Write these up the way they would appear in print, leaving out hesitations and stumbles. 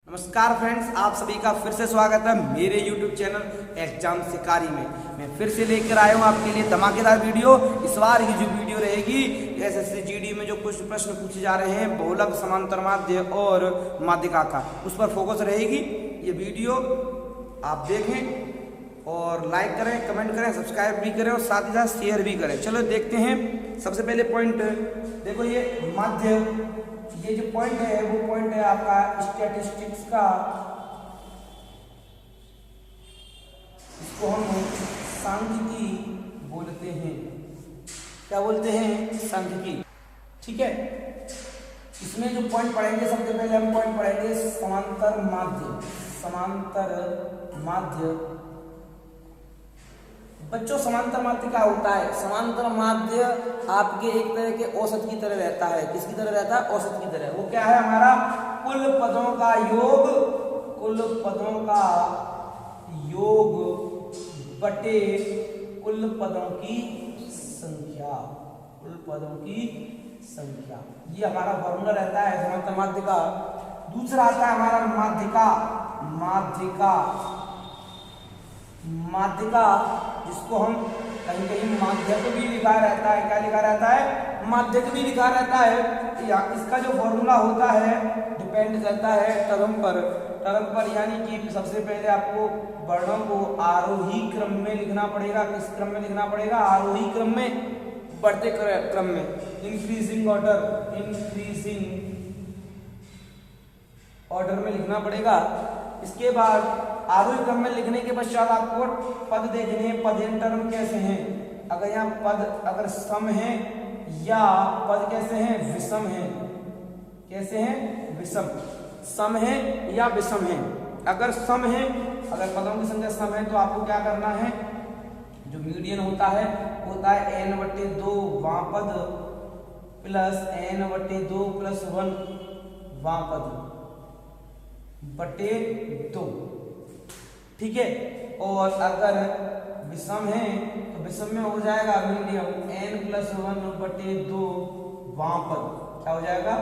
नमस्कार फ्रेंड्स, आप सभी का फिर से स्वागत है मेरे YouTube चैनल एग्जाम शिकारी में। मैं फिर से लेकर आया हूँ आपके लिए धमाकेदार वीडियो। इस बार की जो वीडियो रहेगी एसएससी जीडी में जो कुछ प्रश्न पूछे जा रहे हैं बहुलक, समांतर माध्य और माध्यिका का, उस पर फोकस रहेगी। ये वीडियो आप देखें और लाइक करें, कमेंट करें, सब्सक्राइब भी करें और साथ ही साथ शेयर भी करें। चलो देखते हैं। सबसे पहले पॉइंट देखो, ये माध्य, ये जो पॉइंट है वो पॉइंट है आपका स्टैटिस्टिक्स का। इसको हम सांख्यिकी बोलते हैं। क्या बोलते हैं? सांख्यिकी। ठीक है। इसमें जो पॉइंट पढ़ेंगे, सबसे पहले हम पॉइंट पढ़ेंगे समांतर माध्य। समांतर माध्य बच्चों, समांतर माध्य क्या होता है? समांतर माध्य आपके एक तरह के औसत की तरह रहता है। किसकी तरह रहता है? औसत की तरह। वो क्या है? हमारा कुल पदों का योग, कुल पदों का योग बटे कुल पदों की संख्या, कुल पदों की संख्या। ये हमारा फॉर्मूला रहता है समांतर माध्य का। दूसरा आता है हमारा माध्यिका। माध्यिका, माध्यिका जिसको हम कहीं कहीं माध्यक भी लिखा रहता है। क्या लिखा रहता है? माध्यक भी लिखा रहता है। इसका जो फॉर्मूला होता है डिपेंड करता है टर्म पर। टर्म पर यानी कि सबसे पहले आपको वर्णों को आरोही क्रम में लिखना पड़ेगा। किस क्रम में लिखना पड़ेगा? आरोही क्रम में, बढ़ते क्रम में, इंक्रीजिंग ऑर्डर, इंक्रीजिंग ऑर्डर में लिखना पड़ेगा। इसके बाद आरोही क्रम में लिखने के पश्चात आपको पद देखने हैं। पद इन टर्म कैसे हैं? अगर यहाँ पद अगर सम है या पद कैसे हैं? विषम है। कैसे हैं? विषम। सम है या विषम है। अगर सम है, अगर पदों की संख्या सम है तो आपको क्या करना है? जो मीडियन होता है n/2 वां पद प्लस n/2 + 1 वां पद बटे 2। ठीक है। और अगर विषम है तो विषम में हो जाएगा मीडियम n+1/2 वां पद। क्या हो जाएगा?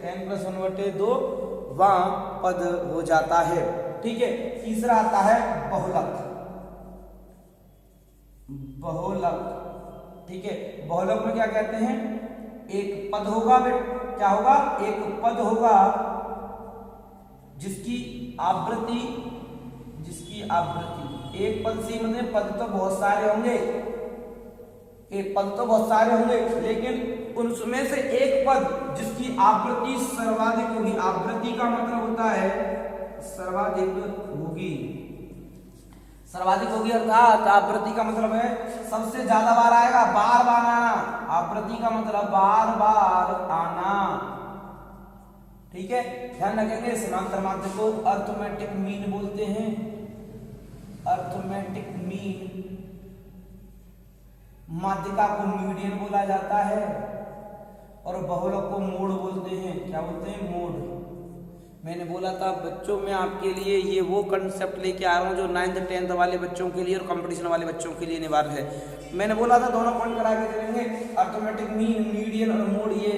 n+1/2 वां पद हो जाता है। ठीक है। तीसरा आता है बहुलक। बहुलक। ठीक है। बहुलक में क्या कहते हैं? एक पद होगा, क्या होगा? एक पद होगा जिसकी आवृत्ति, एक पद से मतलब पद तो बहुत सारे होंगे, एक पद तो बहुत सारे होंगे, लेकिन उनमें से एक पद जिसकी आवृत्ति सर्वाधिक होगी। आवृत्ति का मतलब होता है सर्वाधिक होगी। सर्वाधिक होगी अर्थात आवृत्ति का मतलब है सबसे ज्यादा बार आएगा, बार बार आना। आवृत्ति का मतलब बार बार आना। ठीक है। ध्यान रखेंगे। समांतर माध्य को अर्थमेटिक मीन बोलते हैं। Arithmetic mean. माध्यिका को मीडियन बोला जाता है और बहुलक को मोड बोलते हैं। क्या बोलते हैं? मोड। मैंने बोला था बच्चों में आपके लिए ये वो कंसेप्ट लेके आ रहा हूँ जो 9th 10th वाले बच्चों के लिए और कंपटीशन वाले बच्चों के लिए अनिवार्य है। मैंने बोला था दोनों पॉइंट करा के चलेंगे। अर्थमेटिक मीन, मीडियन और मोड, ये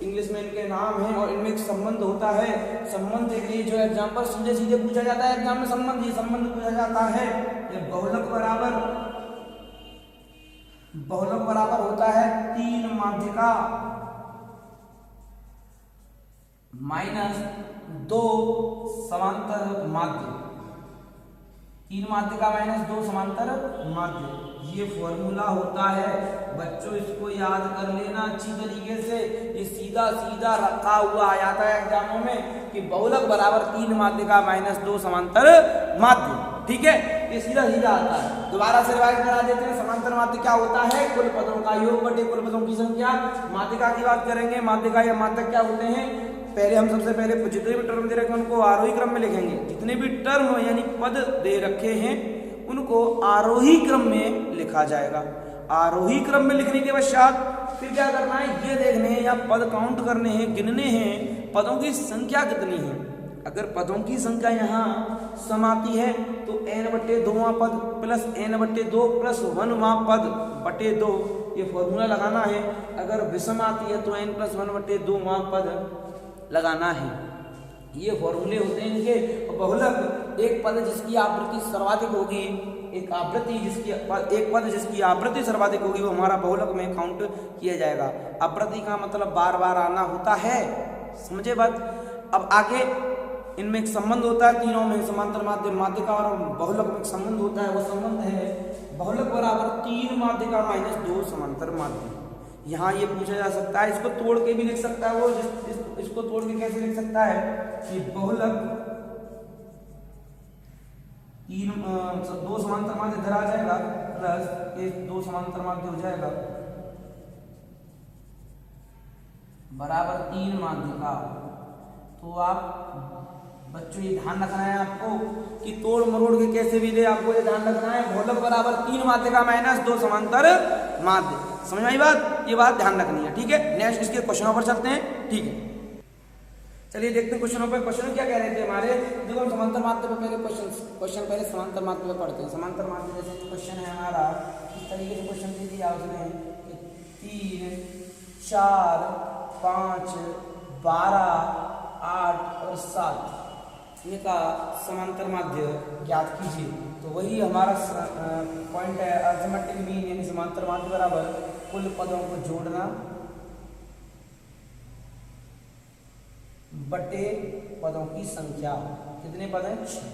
इंग्लिश में इनके नाम हैं और इनमें एक संबंध होता है। संबंध के लिए जो एग्जाम्पल सीधे सीधे पूछा जाता है एग्जाम में, संबंध, ये संबंध पूछा जाता है। ये बहुलक बराबर होता है 3 माध्यिका -2 समांतर माध्य। 3 माध्यिका -2 समांतर माध्य, ये फॉर्मूला होता है। बच्चों इसको याद कर लेना अच्छी तरीके से। ये सीधा सीधा रखा हुआ आ जाता है एग्जामों में कि बहुलक बराबर 3 माध्यिका -2 समांतर माध्य। ठीक है। ये सीधा सीधा आता है। दोबारा से रिवाइज करा देते हैं। समांतर माध्य क्या होता है? कुल पदों का योग बटे कुल पदों की संख्या। माध्यिका की बात करेंगे। माध्यिका या माध्यक क्या होते हैं? पहले हम सबसे पहले जितने भी टर्म दे रखे हैं उनको आरोही क्रम में लिखेंगे। जितने भी टर्म यानी पद दे रखे हैं उनको आरोही क्रम में लिखा जाएगा। आरोही क्रम में लिखने के पश्चात फिर क्या करना है? ये देखने हैं या पद काउंट करने हैं, गिनने हैं पदों की संख्या कितनी है। अगर पदों की संख्या यहाँ सम आती है तो n/2 पद प्लस n/2 + 1 पद बटे 2, ये फॉर्मूला लगाना है। अगर विषम आती है तो n + 1/2 पद लगाना है। ये फॉर्मूले होते हैं इनके। बहुलक एक पद जिसकी आवृत्ति सर्वाधिक होगी, एक पद जिसकी आवृत्ति सर्वाधिक होगी वो हमारा बहुलक में काउंट किया जाएगा। आवृत्ति का मतलब बार बार आना होता है, समझे बात। अब आगे इनमें एक संबंध होता है, तीनों में समांतर माध्य, माध्यिका और बहुलक में एक संबंध होता है। वो संबंध है बहुलक बराबर 3 माध्यिका माइनस 2 समांतर माध्य। यहाँ ये पूछा जा सकता है, इसको तोड़ के भी लिख सकता है वो, इसको तोड़ के कैसे लिख सकता है कि बहुलक 2 समांतर माध्य इधर आ जाएगा प्लस ये 2 समांतर माध्य हो जाएगा बराबर 3 माध्यिका। तो आप बच्चों ये ध्यान रखना है आपको कि तोड़ मरोड़ के कैसे भी ले, आपको ये ध्यान रखना है बहुलक बराबर 3 माध्यिका माइनस 2 समांतर माध्य। समझ में आई बात, ये बात ध्यान रखनी है, ठीक है। नेक्स्ट इसके क्वेश्चनों पर चलते हैं, ठीक है। चलिए देखते हैं क्वेश्चनों पर। क्वेश्चन क्या कह रहे थे हमारे, देखो हम समांतर माध्य पे पहले क्वेश्चन पहले समांतर माध्य पे पढ़ते हैं। समांतर माध्य जैसे क्वेश्चन है हमारा, इस तरीके से क्वेश्चन दे दिया उसने कि 3, 4, 5, 12, 8 और 7 इनका समांतर माध्य ज्ञात कीजिए। तो वही हमारा पॉइंट है, अरिथमेटिक मीन यानी समांतर माध्य बराबर कुल पदों को जोड़ना बटे पदों की संख्या। कितने पद हैं? 6।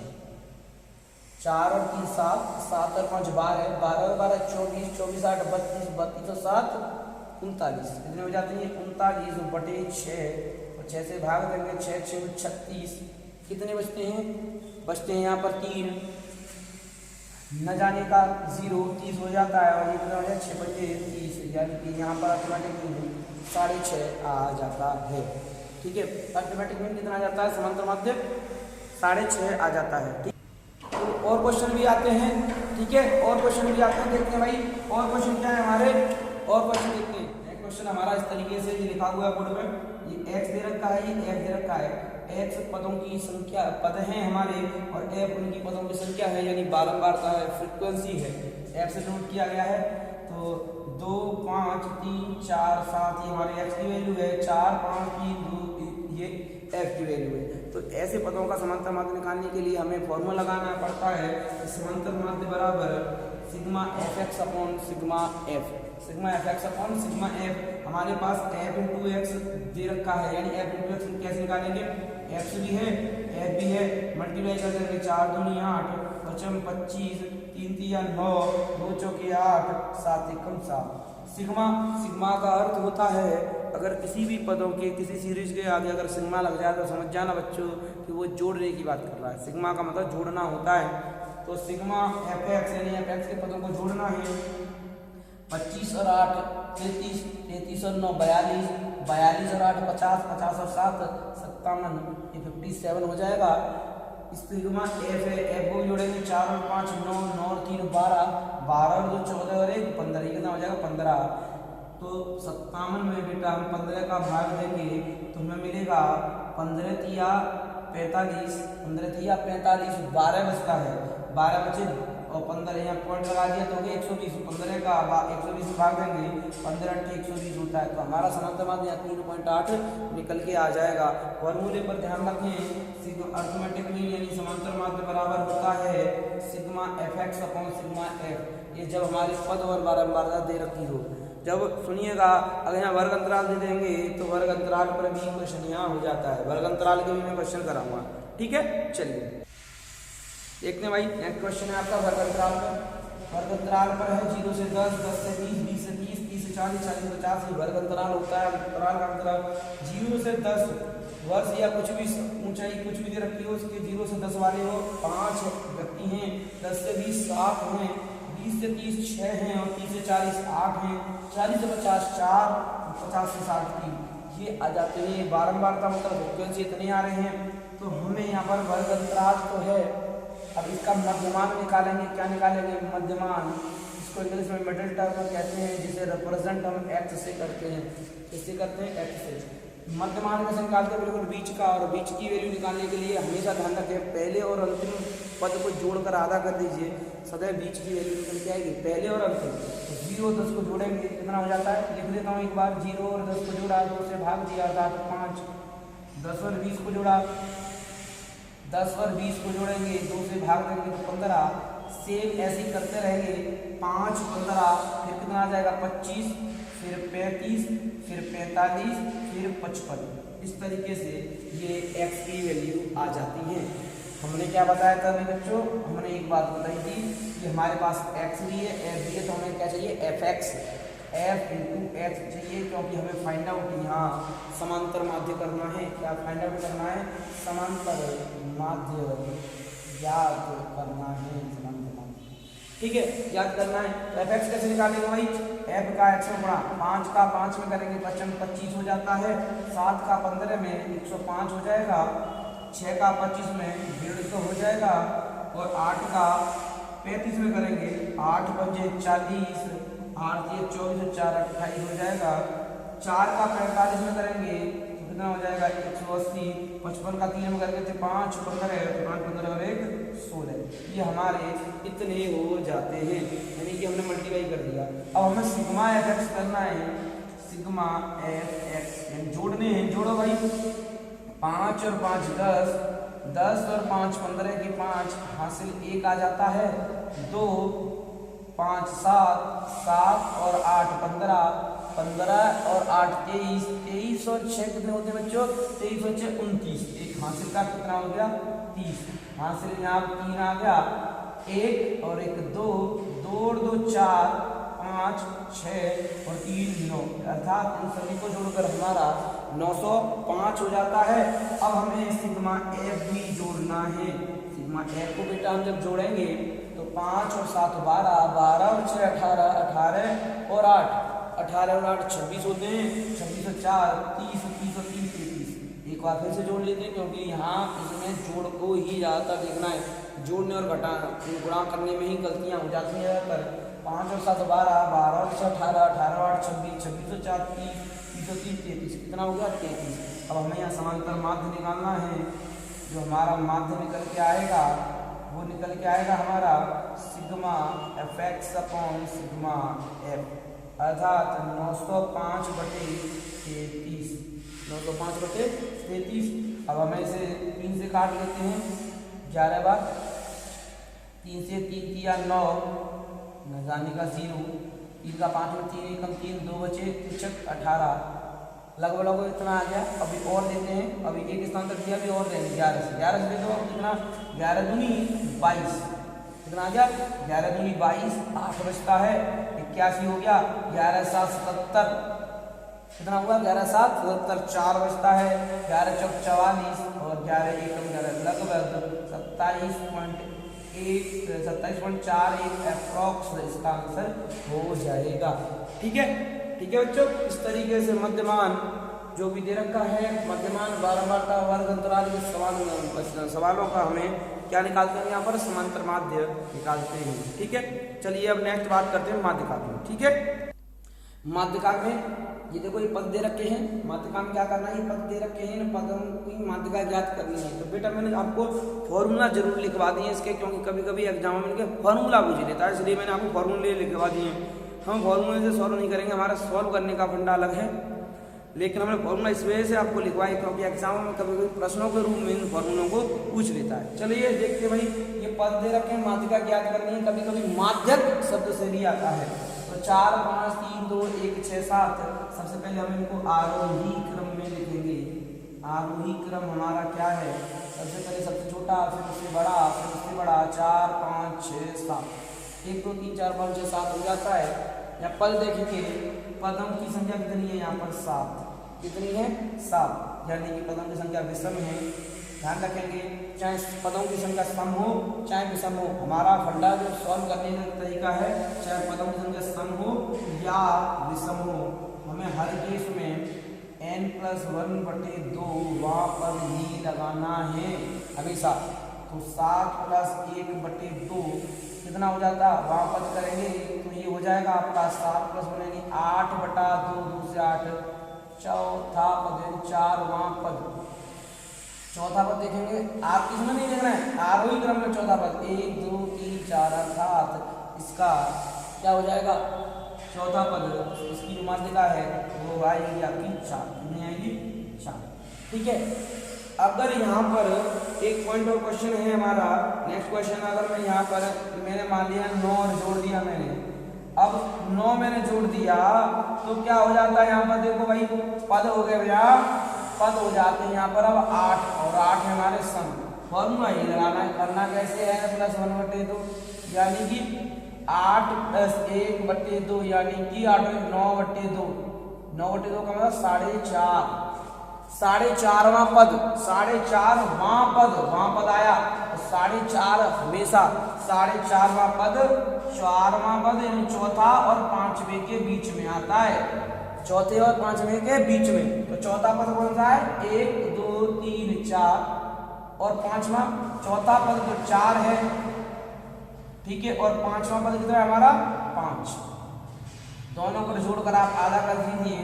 4 और 3 7, 7 और 5 12, 12 और 12 24, 24 8 32, 32 और 7 39। कितने हो जाते हैं? 39 बटे 6 और 6 से भाग देंगे, 6 6 36। कितने बचते हैं? बचते हैं यहाँ पर 3, न जाने का 0, 30 हो जाता है और ये कितना हो जाए 6 बटे 30, यानी कि यहाँ पर अर्थमेटिक 6.5 आ जाता है, ठीक है। अर्थमेटिक मीन कितना आ जाता है समांतर माध्य? 6.5 आ जाता है, ठीक। तो और क्वेश्चन भी आते हैं, ठीक है, और क्वेश्चन भी आते हैं, देखते हैं भाई और क्वेश्चन क्या है हमारे, और क्वेश्चन देखते हैं। एक क्वेश्चन हमारा इस तरीके से ये लिखा हुआ है बोर्ड में, ये x दे रखा है, ये f दे रखा है। x पदों की संख्या, पद हैं हमारे, और f उनकी पदों की संख्या है, यानी बारंबारता है, फ्रीक्वेंसी है, f से नोट किया गया है। तो 2 5 3 4 7 ये हमारे x की वैल्यू है, 4 5 3 2 ये f की वैल्यू है। तो ऐसे पदों का समांतर माध्य निकालने के लिए हमें फॉर्मूला लगाना पड़ता है, समांतर माध्य बराबर sigma fx upon sigma f। Sigma fx upon sigma f, हमारे पास f इंटू एक्स दे रखा है, यानी f इंटू एक्स कैसे निकालेंगे? f भी है f भी है, मल्टीप्लाई कर देंगे, 4 दूनी 8, 5 25, 3 3 9, 2 चौके 8, 7 एकम 7। सिग्मा का अर्थ होता है, अगर किसी भी पदों के किसी सीरीज के आगे अगर सिग्मा लग जाए तो समझ जाना बच्चों कि वो जोड़ने की बात कर रहा है। सिग्मा का मतलब जोड़ना होता है। तो सिग्मा fx यानी fx के पदों को जोड़ना है। 25 और 8 33, 33 और 9 42, 42 और 8 50, 50 और 7 57, ये 57 हो जाएगा। सिग्मा f है, f को जोड़ेंगे 4 और 5 9, 9 और 3 12, 12 और 2 14 और 1 15, ये कितना हो जाएगा 15। तो 57 में बेटा हम 15 का भाग देंगे तो हमें मिलेगा 15 तिया 45, 15 तिया 45, 12 बचता है, 12 बचे और 15 यहाँ पॉइंट लगा दिया तो 120, 15 का 120 भाग देंगे, 15 120 होता है। तो हमारा समांतर माध्य यहाँ 3.8 निकल के आ जाएगा। फॉर्मूले पर ध्यान रखें, अर्थमेटिक मीन यानी समांतर माध्य बराबर होता है sigma fx upon sigma f। ये जब हमारे पद और बारंबारता दे रखी हो। जब सुनिएगा अगर यहाँ वर्ग अंतराल दे देंगे तो वर्ग अंतराल पर भी क्वेश्चन यहाँ हो जाता है, वर्ग अंतराल के भी मैं क्वेश्चन कराऊंगा, ठीक है। चलिए देखते हैं भाई, नेक्स्ट क्वेश्चन है आपका वर्ग अंतराल पर। वर्ग अंतराल पर है 0 से 10, 10 से 20, 20 से 30, 30 से 40, 40 से 50। ये वर्ग अंतराल होता है। अंतराल का अंतराल 0 से 10 वर्ष या कुछ भी ऊंचाई कुछ भी दे रखी हो, उसके 0 से 10 वाले हो 5 व्यक्ति हैं, 10 से 20 7 हैं, 20 से 30 6 हैं और 30 से 40 8 हैं, 40 से 50 4, 50 से 60 3। ये आ जाते हैं बारंबारता, मतलब फ्रीक्वेंसी इतने आ रहे हैं। तो हमें यहाँ पर वर्ग अंतराल तो है, अब इसका मध्यमान निकालेंगे। क्या निकालेंगे? मध्यमान। इसको इंग्लिश में मिडिल टर्म कहते हैं, जिसे रिप्रेजेंट हम x से करते हैं। किससे करते हैं? x से। मध्यमान कैसे निकालते हैं? बिल्कुल बीच का। और बीच की वैल्यू निकालने के लिए हमेशा ध्यान रखें, पहले और अंतिम पद को जोड़कर आधा कर दीजिए, सदैव बीच की वैल्यू निकल के आएगी, पहले और अंतिम। 0 10 को जोड़ेंगे कितना हो जाता है? लिख देता हूँ एक बार, 0 और 10 को जोड़ा, 2 से भाग दिया, 5 10 और 20 को जोड़ा 10 और 20 को जोड़ेंगे, 2 से भाग देंगे तो 15, सेम ऐसे ही करते रहेंगे, 5 15, फिर कितना आ जाएगा 25, फिर 35, फिर 45, फिर 55। इस तरीके से ये x की वैल्यू आ जाती है। हमने क्या बताया था अभी बच्चों, हमने एक बात बताई थी कि हमारे पास x भी है, f भी है, तो हमें क्या चाहिए fx, f इंटू x चाहिए, क्योंकि हमें फाइंड आउट यहाँ समांतर माध्य करना है। क्या फाइंड आउट करना है? समांतर माध्य याद करना है, समांतर माध्य, ठीक है, याद करना है। तो fx कैसे निकालेंगे भाई? f का x में गुणा, 5 का 5 में करेंगे 25 हो जाता है, 7 का 15 में 105 हो जाएगा, 6 का 25 में 150 हो जाएगा, और 8 का 35 में करेंगे 8 पंजे 40, 8 ये 24, 4 28 हो जाएगा, 4 का 45 में करेंगे तो कितना हो जाएगा 180, 55 का 3 में करेंगे तो 5 15, 5 15 और 1 16। ये हमारे इतने हो जाते हैं, यानी कि हमने मल्टीप्लाई कर दिया। अब हमें सिग्मा एफ एक्स करना है, सिग्मा एफ एक्स जोड़ने हैं, जोड़ो भाई, 5 और 5 10, 10 और 5 15 की 5 हासिल 1 आ जाता है, 2 5 7, 7 और 8 15, 15 और 8 23, 23 और 6 कितने होते हैं बच्चों? 23 और 6 29, एक हासिल का कितना हो गया 30, हासिल यहाँ 3 आ गया, 1 और 1 2, 2 और 2 4, 5 6 और 3 9, अर्थात इन सभी को जोड़कर हमारा 905 हो जाता है। अब हमें सिग्मा एफ भी जोड़ना है। सिग्मा एफ को बेटा हम जब जोड़ेंगे तो 5 और 7 12, 12 और 6 18, 18 और 8, 18 और 8 26 होते हैं, 26 और 4 30, 30 और 3 33। एक बार फिर से जोड़ लेते हैं, क्योंकि यहाँ इसमें जोड़ को ही ज़्यादातर देखना है, जोड़ने और गुणा करने में ही गलतियाँ हो जाती हैं ज़्यादातर। 5 और 7 12, 12 और 6 18, 18 और 8 26, 26 और 4 30, 30 और 3 33, कितना हो गया 33। अब हमें यहाँ समांतर माध्य निकालना है, जो हमारा माध्य निकल के आएगा वो निकल के आएगा हमारा sigma F x upon sigma F, अर्थात 905 बटे 33, 905 बटे 33। अब हमें इसे 3 से काट लेते हैं, 11 बार, 3 से 3 किया 9, जाने का 0, 3 का 5 में 3 एकम 3, 2 बचे 3 18, लगभग इतना आ गया। अभी और देते हैं, अभी एक स्थान तक दिया, अभी और देंगे 11 से, 11 से दे दो कितना, 11 दूनी 22, कितना आ गया 11 दूनी 22, 8 बचता है 81 हो गया, 11 7 77, कितना हुआ 11 7 77, 4 बचता है, 11 चौक 44 और 11 एकम 11, लगभग 27.41 अप्रॉक्स इसका आंसर हो जाएगा। ठीक है, ठीक है बच्चों, इस तरीके से मध्यमान जो भी दे रखा है, मध्यमान बारंबारता वर्ग अंतराल के सवालों का हमें क्या निकालते हैं यहाँ पर, समांतर माध्य निकालते हैं। ठीक है, चलिए अब नेक्स्ट बात करते हैं माध्यिका में। ठीक है, माध्यिका में ये देखो ये पद दे रखे हैं, माध्यिका में क्या करना है, ये पद दे रखे हैं, पदों की माध्यिका ज्ञात करनी है। तो बेटा मैंने आपको फॉर्मूला जरूर लिखवा दिए इसके, क्योंकि कभी कभी एग्जाम में फॉर्मूला पूछ लेता है, इसलिए मैंने आपको फॉर्मूले लिखवा दिए। हम फॉर्मूले से सॉल्व नहीं करेंगे, हमारा सॉल्व करने का फंडा अलग है, लेकिन हमने फॉर्मूला इस वजह से आपको लिखवाई क्योंकि एग्जाम में कभी कभी प्रश्नों के रूप में इन फॉर्मूलों को पूछ लेता है। चलिए देखते भाई, ये पद दे रखे हैं, माध्यिका ज्ञात करनी है। कभी कभी माध्यक शब्द से भी आता है, तो 4 5 3 2 1 6 7। सबसे पहले हम इनको आरोही क्रम में लिखेंगे। आरोही क्रम हमारा क्या है, सबसे पहले सबसे छोटा, फिर उससे बड़ा, फिर उससे बड़ा, 4 5 6 7, 1 2 3 4 5 6 7 हो जाता है। या पद देखेंगे, पदों की संख्या कितनी है यहाँ पर 7, कितनी है 7, यानी कि पदों की संख्या विषम है। ध्यान रखेंगे, चाहे पदों की संख्या सम हो चाहे विषम हो, हमारा फंडा जो सॉल्व करने का तरीका है, चाहे पदों की संख्या सम हो या विषम हो, हमें हर केस में n+1/2 वहाँ पर ही लगाना है हमेशा। तो 7 + 1/2 कितना हो जाता, वहाँ पद करेंगे तो ये हो जाएगा आपका 7 + 1 यानी 8/2, 2 से 8, चौथा पद 4, वहाँ पद चौथा पद देखेंगे, आप किसमें नहीं देखना है, आरोही क्रम में चौथा पद 1 2 3 4, अर्थात इसका क्या हो जाएगा चौथा पद, इसकी जो माध्यिका है वो आएगी आपकी 4, कितनी आएगी 4। ठीक है, अगर यहाँ पर एक पॉइंट और क्वेश्चन है हमारा, नेक्स्ट क्वेश्चन, अगर मैं यहाँ पर मैंने मान लिया 9 और जोड़ दिया मैंने, अब 9 मैंने जोड़ दिया तो क्या हो जाता है यहाँ पर, देखो भाई पद हो गए भैया, पद हो जाते हैं यहाँ पर अब 8 और 8 है हमारे सम। फॉर्मूला ये लगाना है, करना कैसे है, +1/2 यानी कि 8 + 1/2 यानी कि 8 9/2, 9/2 का मतलब 4.5, 4.5वां पद, 4.5वां पद, वहां पद आया तो 4.5 हमेशा 4.5वां पद 4वां पद यानी चौथा और 5वें के बीच में आता है, चौथे और 5वें के बीच में। तो चौथा पद कौन सा है, 1 2 3 4 और 5वां, चौथा पद तो 4 है, ठीक है, और 5वां पद कितना है हमारा 5। दोनों को जोड़कर आप आधा कर दीजिए,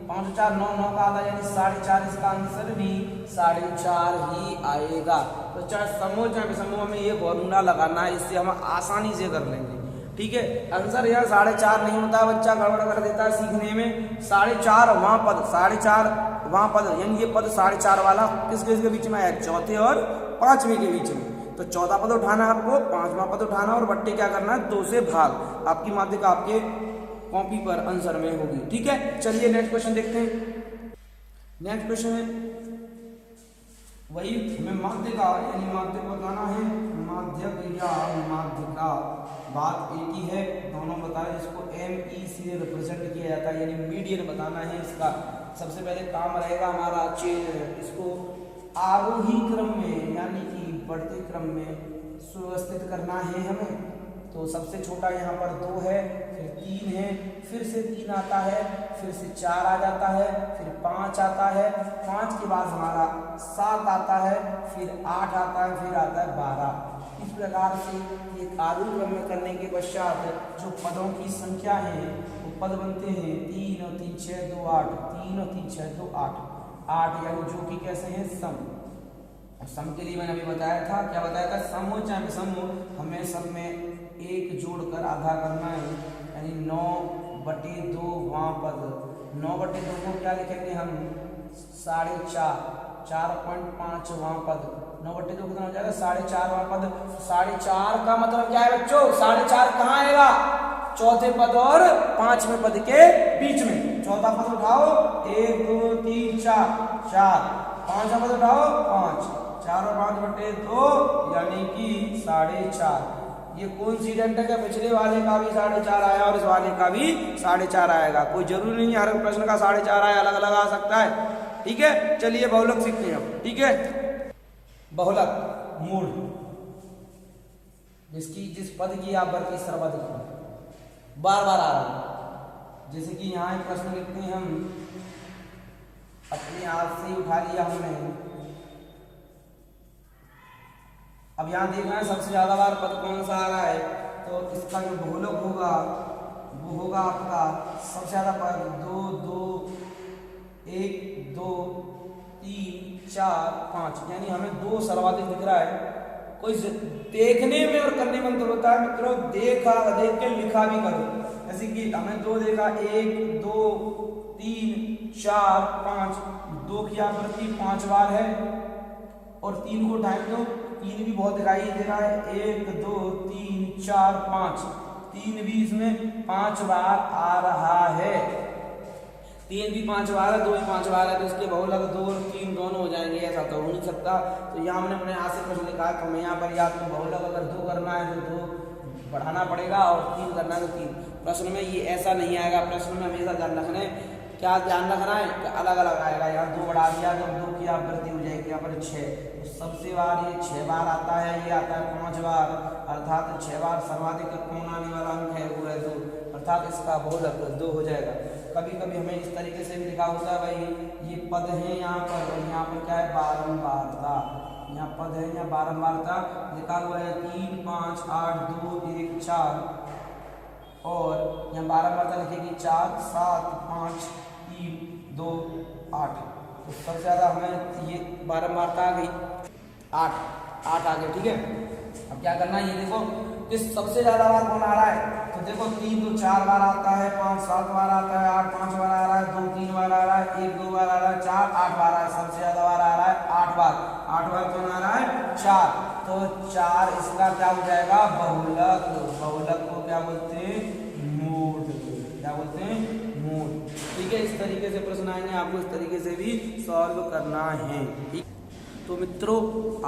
5 और 4 9, 9 का आधा यानी 4.5, इसका आंसर भी 4.5 ही आएगा। तो चाहे समूह चाहे समूह में ये फॉर्मूला लगाना है, इससे हम आसानी से कर लेंगे, ठीक है। आंसर यहाँ 4.5 नहीं होता, बच्चा गड़बड़ कर देता है सीखने में। 4.5वां पद, 4.5वां पद यानी ये पद 4.5 वाला किसके बीच में है, चौथे और 5वें के बीच में। तो चौथा पद उठाना है आपको, 5वां पद उठाना और बट्टे क्या करना है, 2 से भाग। आपकी माध्यिका आपके कॉपी पर आंसर में होगी, ठीक है। चलिए नेक्स्ट क्वेश्चन देखते हैं। नेक्स्ट क्वेश्चन है वही हमें माध्यिका यानी माध्यक बताना है, माध्यक या माध्यिका, बात एक ही है, दोनों बताए, जिसको ME से रिप्रेजेंट किया जाता है यानी मीडियन बताना है। इसका सबसे पहले काम रहेगा हमारा इसको आरोही क्रम में यानी कि बढ़ते क्रम में सुव्यवस्थित करना है हमें। तो सबसे छोटा यहाँ पर 2 है, फिर 3 है, फिर से 3 आता है, फिर से 4 आ जाता है, फिर 5 आता है, 5 के बाद हमारा 7 आता है, फिर 8 आता है, फिर आता है 12। इस प्रकार से ये आरोही क्रम में करने के पश्चात जो पदों की संख्या है वो पद बनते हैं 3 और 3 6 2 8, 3 और 3 6 2 8, 8 यानी जो कि कैसे हैं सम। सम के लिए मैंने अभी बताया था, क्या बताया था, सम हो चाहे विषम हो हमें सब में 1 जोड़कर आधा करना है, यानी 9/2 वहां पद, 9/2 को क्या लिखेंगे हम 4.5, 4.5 वहां पद, 9/2 कितना हो जाएगा 4.5 वहां पद। 4.5 का मतलब क्या है बच्चों, 4.5 कहाँ आएगा, चौथे पद और 5वें पद के बीच में। चौथा पद उठाओ 1 2 3 4, 5वां पद उठाओ 5, 4 और 5/2 यानी कि 4.5। ये कोइंसिडेंट है कि पिछले वाले का भी 4.5 आया और इस वाले का भी 4.5 आएगा, कोई जरूरी नहीं है हर प्रश्न का 4.5 आए, अलग अलग आ सकता है, ठीक है। चलिए बहुलक सीखते हैं हम, ठीक है। बहुलक मूल जिस पद की आप वर्ग की सर्वाधिक बार बार आ रहा है, जैसे कि यहाँ एक प्रश्न लिखते हैं हम, अपने आप से ही उठा लिया हमने। अब यहाँ देखना है सबसे ज्यादा बार पद कौन सा आ रहा है, तो इसका जो बहुलक होगा वो होगा आपका सबसे ज्यादा पद 2 2 1 2 3 4 5, यानी हमें 2 सर्वाधिक दिख रहा है। कोई देखने में और करने में अंतर होता है मित्रों, देख के लिखा भी करो, जैसे कि हमें 2 देखा, 1 2 3 4 5, 2 की आवृत्ति 5 बार है और 3 को उठाएं तो 3 भी बहुत दिखाई दे रहा है, 1 2 3 4 5, 3 भी इसमें 5 बार आ रहा है, 3 भी 5 बार है, 2 भी 5 बार है, तो इसके बहुलक 2 और 3 दोनों हो जाएंगे, ऐसा तो हो नहीं सकता। तो यहाँ हमने अपने हाथ से प्रश्न लिखा कि हमें यहाँ पर या तो बहुलक अगर 2 करना है तो 2 बढ़ाना पड़ेगा और 3 करना है तो 3। प्रश्न में ये ऐसा नहीं आएगा, प्रश्न में हमेशा ध्यान रखना है, क्या ध्यान रखना है कि अलग अलग आएगा। यहाँ 2 बढ़ा दिया तो 2 की आवृत्ति हो जाएगी, यहाँ पर 6, तो सबसे बार ये 6 बार आता है, ये आता है 5 बार, अर्थात 6 बार सर्वाधिक कौन आने वाला अंक है वो है 2, अर्थात इसका बहुलक 2 हो जाएगा। कभी कभी हमें इस तरीके से भी लिखा होता है, भाई ये पद है यहाँ पर और यहाँ पर क्या है बारंबारता, यहाँ पद है यहाँ बारंबारता लिखा हुआ है 3 5 8 2 1 4 और यहाँ बारंबारता लिखेगी 4 7 5 3 2 8, तो सबसे ज्यादा हमें ये बारंबारता आ गई 8 आ गई, ठीक है। अब क्या करना है, ये देखो कि सबसे ज्यादा बार कौन आ रहा है, तो देखो 3 तो 4 बार आता है, 5 7 बार आता है, 8 5 बार आ रहा है, 2 3 बार आ रहा है, 1 2 बार आ रहा है, 4 8 बार आ रहा है, सबसे ज्यादा बार आ रहा है 8 बार। 8 बार कौन आ रहा है? 4। तो 4 इसका क्या हो जाएगा? बहुलक। बहुलक को क्या बोलते हैं? मूड। क्या बोलते हैं? मूड। ठीक है, इस तरीके से प्रश्न आएंगे, आपको इस तरीके से भी सॉल्व करना है। ठीक, तो मित्रों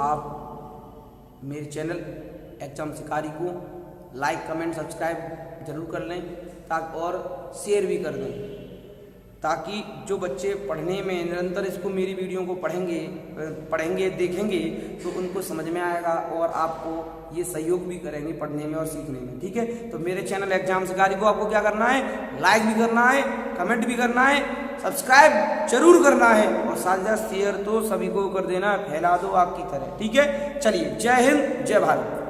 आप मेरे चैनल एग्जाम शिकारी को लाइक कमेंट सब्सक्राइब जरूर कर लें, ताकि और शेयर भी कर दें, ताकि जो बच्चे पढ़ने में निरंतर इसको मेरी वीडियो को पढ़ेंगे देखेंगे तो उनको समझ में आएगा और आपको ये सहयोग भी करेंगे पढ़ने में और सीखने में। ठीक है, तो मेरे चैनल एग्जाम शिकारी को आपको क्या करना है? लाइक भी करना है, कमेंट भी करना है, सब्सक्राइब जरूर करना है और साथ ही साथ शेयर तो सभी को कर देना, फैला दो आग की तरह। ठीक है, चलिए, जय हिंद जय भारत।